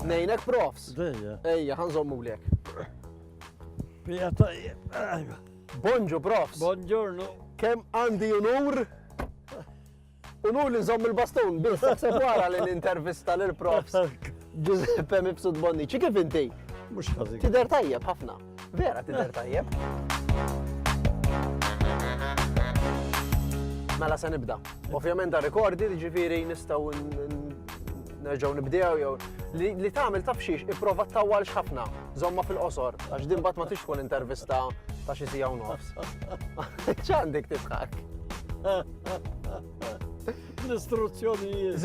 Nejnek profs. Dejja. Ejja, ħanżommu lek. Bija tajjeb. Ajwa. Bonġu, profs. Buongiorno. Kem għandi unur? Unur li nżomm il-bastun, bil taħseb wara li l-intervista l-profs. Giuseppe Mibsud Bonnici, kif inti? Mux ħazik. Tider tajjeb ħafna. Vera tider tajjeb. Mela se nibda. Ovvjament da rekordi, ġifiri nistaw nerġaw nibdew jew li tagħmel taf xiex ipprova tawwal ħafna, żomma fil-qosor, għax din mbagħad ma tix tkun intervista ta' xi siegħa u nofs. X'għandek tibħak? L-istruzzjonijiet.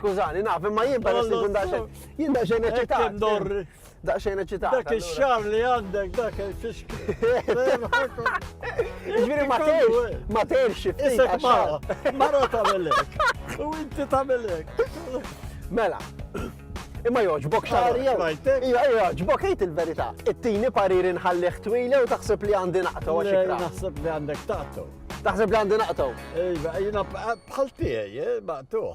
Skużani, naf, imma jien peress li kun daqsxejn eċitat. Daqsxejn eċitat. Dak ix-xar li għandek, dak il-fixk. Ġifieri ma terx ftit. Isek mara tagħmelek. U inti tagħmelek. Mela. Imma joġbok xar jew. Joġbok ejt il-verità. It-tieni parir inħallih twila u taħseb li għandi naqtaw għax ikra. Naħseb li għandek taqtu. Taħseb li għandi naqtaw. Ejba, jina bħal tiegħi, maqtuħ.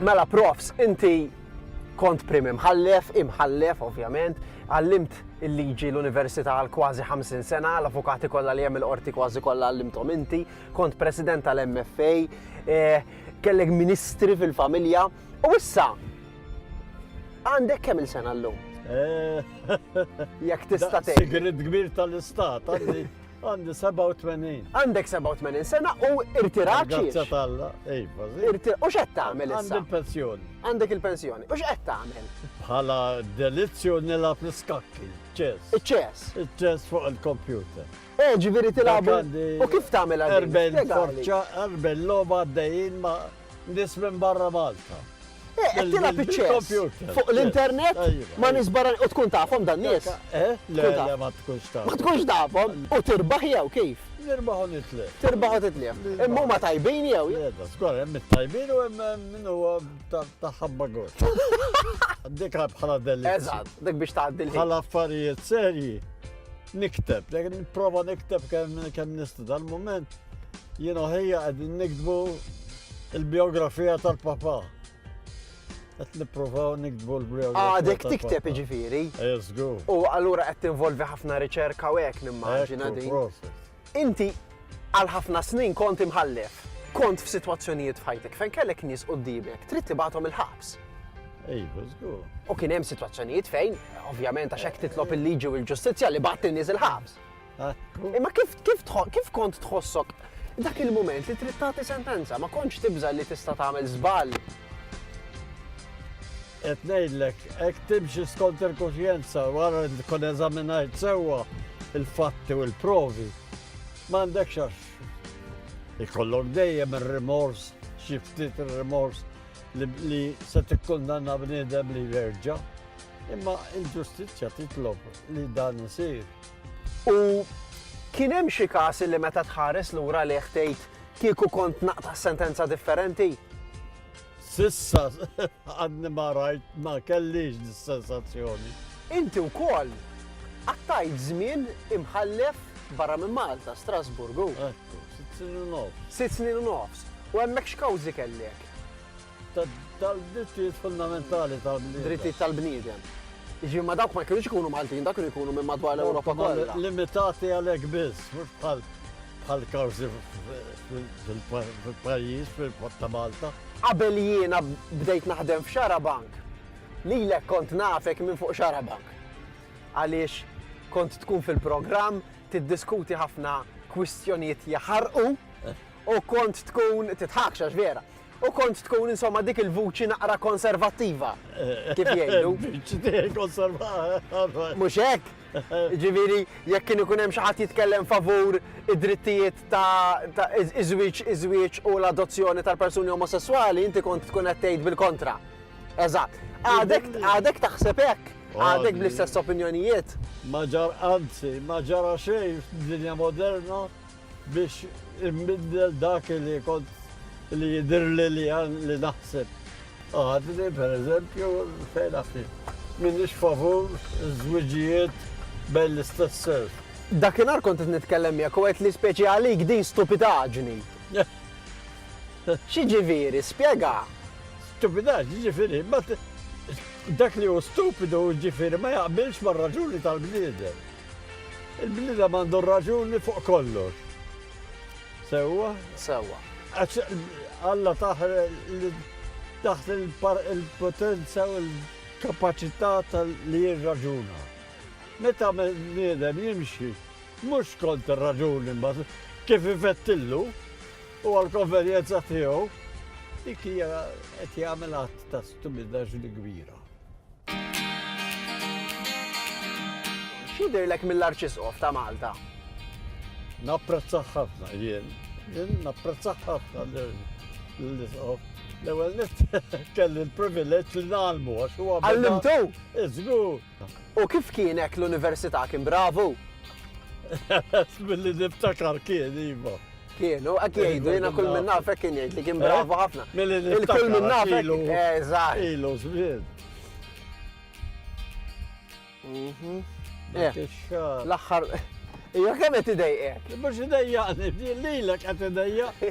Mela profs, inti kont prim imħallef ovvjament, għallimt il-liġi l-Università għal kważi 50 sena, l-avukati kollha li hemm il-qorti kważi kollha għallimthom inti, kont president tal-MFA, kellek ministri fil-familja, u issa għandek kemm il-sena llum? Jekk tista' tgħid. Sigrid kbir tal-istat, għandi 87. Għandek 87 sena u irtirat xiex. Grazzja talla, ejba. U x'qed tagħmel issa? Għandi il-pensjoni. Għandek il-pensjoni. U x'qed tagħmel? Bħala delizzju nilgħab l-iskakki, ċess. Iċ-ċess. Iċ-ċess fuq il-kompjuter. Ġifieri tilgħabu. U kif tagħmel għal Erbel logħba għaddejjin ma' nies minn barra Malta. Tilab iċ-ċess fuq l-internet ma nisbarra u tkun tafhom dan nies. Le, ma tkunx taf. Ma tkunx tafhom u tirbaħ jew kif? Nirbaħu nitlef. Tirbaħu titlef. Imma huma tajbin jew? Jeda, skor, hemm it-tajbin u hemm min huwa ta' ħabbagur. Dik bħala delizzju. Eżatt, dik biex tgħaddi l-ħin. Bħala affarijiet serji nikteb, nipprova nikteb kemm nista' dal-mument jiena ħejja qegħdin nikdbu il-biografija tal-papa. Qed nippruvaw nikdbu l-biografija. Dik tikteb jiġifieri. Żgur. U allura qed tinvolvi ħafna riċerka u hekk nimmaġina din. Inti għal ħafna snin kont imħallef, kont f'sitwazzjonijiet f'ħajtek fejn kellek nies qudiebek, trid tibagħthom il-ħabs. Ejba, żgur. U kien hemm sitwazzjonijiet fejn, ovvjament għax hekk titlob il-liġi u l-ġustizzja li bagħti nies il-ħabs. Imma kif kont tħossok dak il-mument li trid tagħti sentenza, ma kontx tibża li tista' tagħmel żball. Qed ngħidlek, hekk timxi skont il-kuxjenza wara li tkun eżaminajt sewwa il-fatti u l-provi. M'għandekx għax ikollok dejjem ir-rimors, xi ftit ir-rimors li se tikkundanna bniedem li jerġa', imma l-ġustizzja titlob li dan isir. U kien hemm xi każ li meta tħares lura li ħtejt kieku kont naqta' sentenza differenti? Sissa għadni ma rajt ma kellix dis-sensazzjoni. Inti wkoll għattajt żmien imħallef barra minn Malta, Strasburgu. Ekku, 6 snin u nofs. 6 snin u nofs. U hemmhekk x'kawżi kellek? Tal-drittijiet fundamentali tal-bniedem. Drittijiet tal-bniedem. Jiġifieri ma dawk ma kienux ikunu Maltin, dak kienu jkunu minn madwar l-Ewropa kollha. Limitati għalhekk biss, mhux bħal kawżi fil-pajjiż fil-Porta Malta. Qabel jiena bdejt naħdem f'Xarabank, lilek kont nafek minn fuq Xarabank. Għaliex kont tkun fil-programm tiddiskuti ħafna kwistjonijiet jaħarqu u kont tkun titħakx għax vera. U kont tkun insomma dik il-vuċi naqra konservattiva. Kif jgħidu? Vuċi konservattiva. Mhux hekk. Ġifieri jekk kien ikun hemm xi ħadd jitkellem favur id-drittijiet ta' iż-żwieġ u l-adozzjoni tal-persuni omosessuali, inti kont tkun qed tgħid bil-kontra. Eżatt. Għadek taħseb hekk. Għadek bl-istess opinjonijiet. Ma ġara xejn f'dinja moderna biex imbiddel dak li kont li jidirli li naħseb. Għadni per eżempju fejn għafni. Minnix favur żwiġijiet bejn l-istess sess. Dakinhar kont qed nitkellem miegħek u qed li speċi għalik din stupidaġni. X'jiġifieri, spjega. Stupidax, ġifiri, dak li hu stupidu ġifiri ma jaqbilx ma' raġuni tal-bniedem. Il-bniedem għandu raġuni fuq kollox. Sewwa? Sewwa. Għax Alla taħt il-potenza u l-kapacità li jirraġuna. Meta bniedem jimxi, mhux kont ir-raġuni ma kif ifettillu u għall-konvenjenza tiegħu, dik hija qed jagħmel att ta' stupidax li kbira. X'jidhirlek mill-Arċisqof ta' Malta? Napprezzaħ ħafna jien napprezzaħ ħafna l-isqof. L-ewwel nett kelli l-privileġġ li nagħlmu għax huwa Għallimtu? Iżgur. U kif kienek l-Università kien bravu? Billi niftakar kien iva. Kienu, għak jgħidu, jena kull minn nafek kien jgħid li kien bravu ħafna. Milli Il-kull minn niftakar nafek, eżatt. ilu żmien. Eh, Ix-xahar. L-axħar, ija kemm qed idejqek? Mhux idejjaqni, lilek qed idejjaq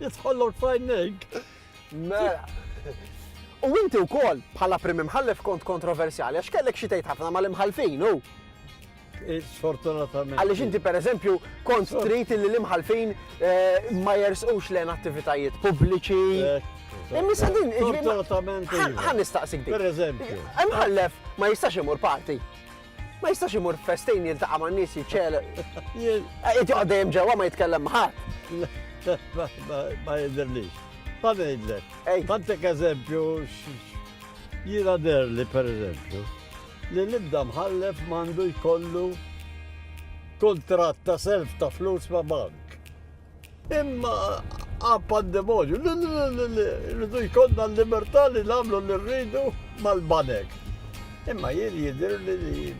jidħollu fajnejk. Mela. U inti wkoll bħala prim imħallef kont kontroversjali għax kellek xi tgħid ħafna mal-imħalfin, hu? Sfortunatament. Għaliex inti pereżempju kont trid li l-imħalfin ma jersqux lejn attivitajiet pubbliċi. Imma sa din, Sfortunatament. ħan nistaqsik dik. Per eżempju. Imħallef ma jistax imur parti. Ma jistax imur festejn jiltaqa' man nies jiċċel. Qed joqgħod dejjem ġewwa ma jitkellem ma' ħadd. Ma jidirlix. Ma ngħidlek. Ej. Tantek eżempju, jiena derli per eżempju, li nibda mħallef mandu jkollu kontratt ta' self ta' flus ma' bank. Imma pandemonju, rridu jkollna l-libertà li nagħmlu li rridu mal-banek. Imma jien jidir li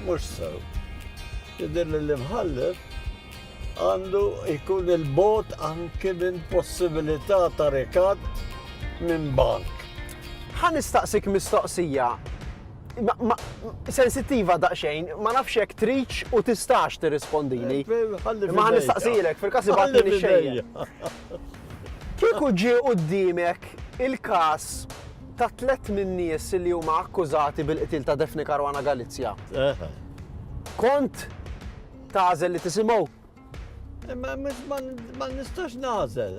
mhux sew. Jidir li l-imħallef għandu jkun il-bot anke minn possibilità ta' rikat minn bank. Ħan nistaqsik mistoqsija sensittiva daqsxejn, ma nafx jekk tridx u tistax tirrispondili. Ma ħan nistaqsilek fil-każ ibatni xejn. Kieku ġie qudiemek il-każ ta' 3 min nies li huma akkużati bil-qtil ta' Defni Caruana Galizja. Kont tażel li tisimgħu? Ma nistax nażel.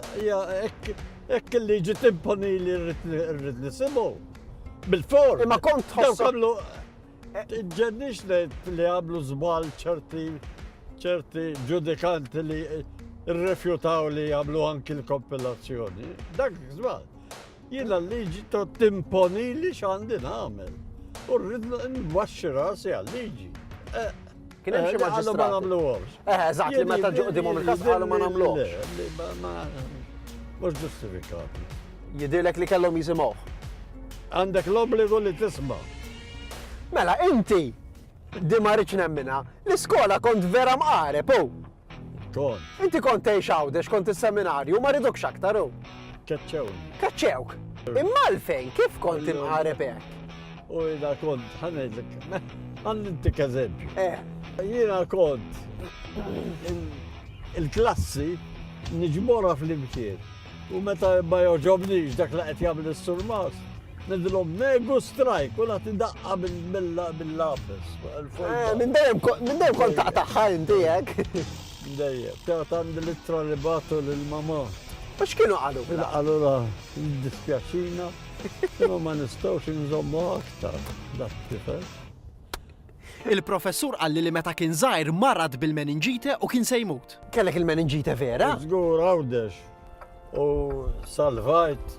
Ekk li ġi timponi li rrid nisimgħu. Bil-for. Imma kont tħossok. għamlu. Ġennix li għamlu żball ċerti ġudikanti li rrifjutaw li għamlu anki l-kompilazzjoni. Dak żball. Jiena liġi timponi li x'għandi nagħmel. U rrid nwaxxi rasi għal-liġi. Kien hemm xi Ma maġistrati. nagħmluhomx. Eżatt, li meta ġuqdimhom il-każ qalu ma nagħmluhomx. Mhux ġustifikati. Jidhirlek li kellhom jisimgħuh. Għandek l-obbligu li tisma'. Mela, inti, di ma rridx nemmina, l-iskola kont vera mqareb, hu. Kon, Inti kont tgħix għawdex, kont is-seminarju, ma ridukx aktar, hu. keċċewni. Kaċċewk. Imma għalfejn, kif kont imqareb hekk? U jina kont, ħanajdlek, għandintik eżempju. Eh, Jina kont il-klassi niġmora fl-imkien. U meta ma joġobniġ dak li qed jagħmel is-surmas, nidilhom negu strajk u nagħti daqqa bil-lapis. minn dejjem kont taqtaħħa inti hekk. Dejjem, teħt għandi l-ittra li batu lill-mama. Għax kienu qalu? Allora, dispjaċina, imma ma nistgħux nżommu aktar dak tifel. Il-professur qalli li meta kien żgħir marad bil-meningite u kien se jmut. Kellek il-meningite vera? Żgur għawdex u salvajt,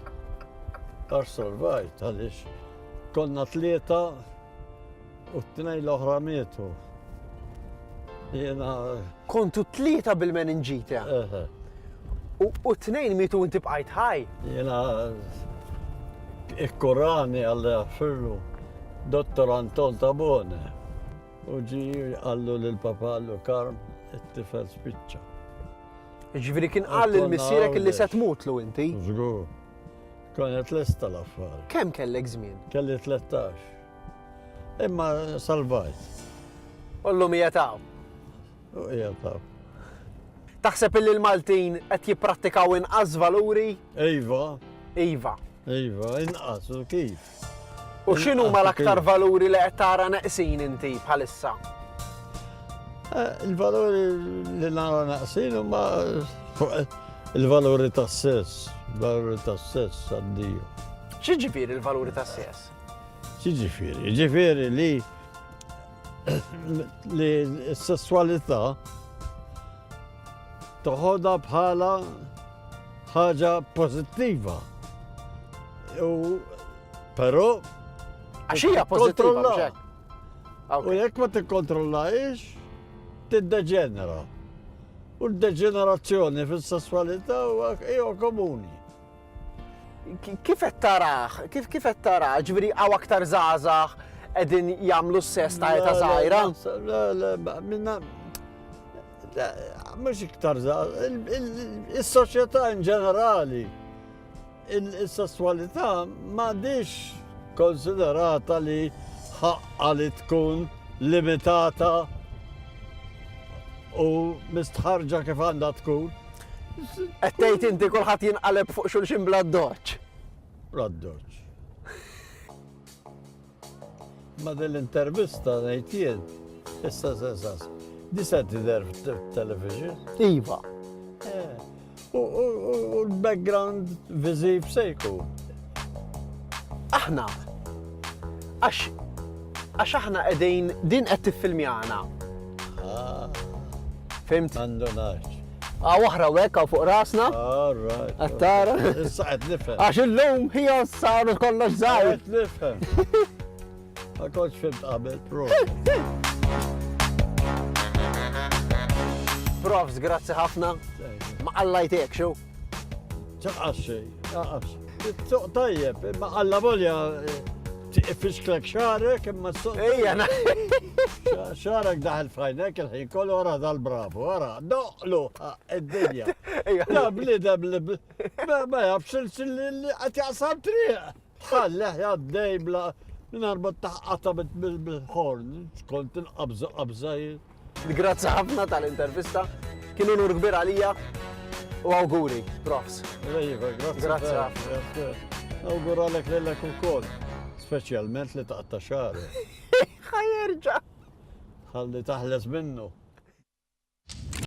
għax salvajt għaliex konna 3 u 2 l-oħra mietu. Jena, Kontu 3 bil-meningite. U 2 mitu inti bqajt ħaj. jena ikkurani għalli għaffirlu Dottor Anton Tabone. U ġi għallu l-papa għallu Karm, it-tifel spiċċa. Ġifieri kien qal il-missierek illi se tmutlu inti. Żgur. Konet lesta l-affar. Kemm kellek żmien? Kelli 13. Imma salvajt. Ollu mijataw. U jgħataw. Taħseb illi l-Maltin qed jipprattikaw inqas valuri? Iva, Iva. inqas, u kif? U x'inhu ma l-aktar valuri li qed tara neqsin inti bħalissa? Il-valuri li nara naqsin huma il-valuri tas-sess, il-valuri tas-sess għaddiju. X'jiġifieri l-valuri tas-sess? Ġifieri, ġifieri li s-sessualità toħodha bħala ħaġa pożittiva. Però Għax hija pożittiva Kontrolla. mhux hekk? u Okay. jekk ma tikkontrollajx, tiddeġenera. U l-deġenerazzjoni fis-sessualità huwa komuni. Kif qed taraħ? Kif qed taraħ? Ġifieri hawn aktar żgħażagħ qegħdin jagħmlu s-sess ta' eta żgħira? Minna. Mhux iktar is-soċjetà in ġenerali. Il-sessualità m'għadix konsiderata li ħaqqa li tkun limitata u mistħarġa kif għandha tkun. Qed tgħid inti kulħadd jinqaleb fuq xulxin bla doċċ. Raddoċ. Ma dell-intervista ngħid jien, issa di se tidher fit-television. Iva. U l-background viżiv se jkun. Aħna għax aħna qegħdin din qed tiffilmjana. Fimt? Mandonax. Waħra hekk hawn fuq rasna. All right. Attara. Issa qed nifhem. Għax illum hija saru kollox żgħir. Qed nifhem. Ma kontx fimt qabel, pro. Profs, grazzi ħafna. Ma qallajtek xew. ċaqax xej, ċaqax. It-suq tajjeb, imma għalla volja fixklek xarek, imma s-suq. Ejja, Xarek daħal fajnek il-ħin kollu wara dal-bravu, wara, doqlu id-dinja. Ja, blida, ma jabx li għat jaqsam triq. Ħalleħ jaddej bla, narbot taħqata bil-ħorn, kont qabżaj. Grazzi ħafna tal-intervista. Kienu nur kbir għalija u awguri, profs. Rejva, Grazzi ħafna. Awguralek lillek u kol, specialment li taqta xare. Ħajerġa. Ħalli taħles minnu.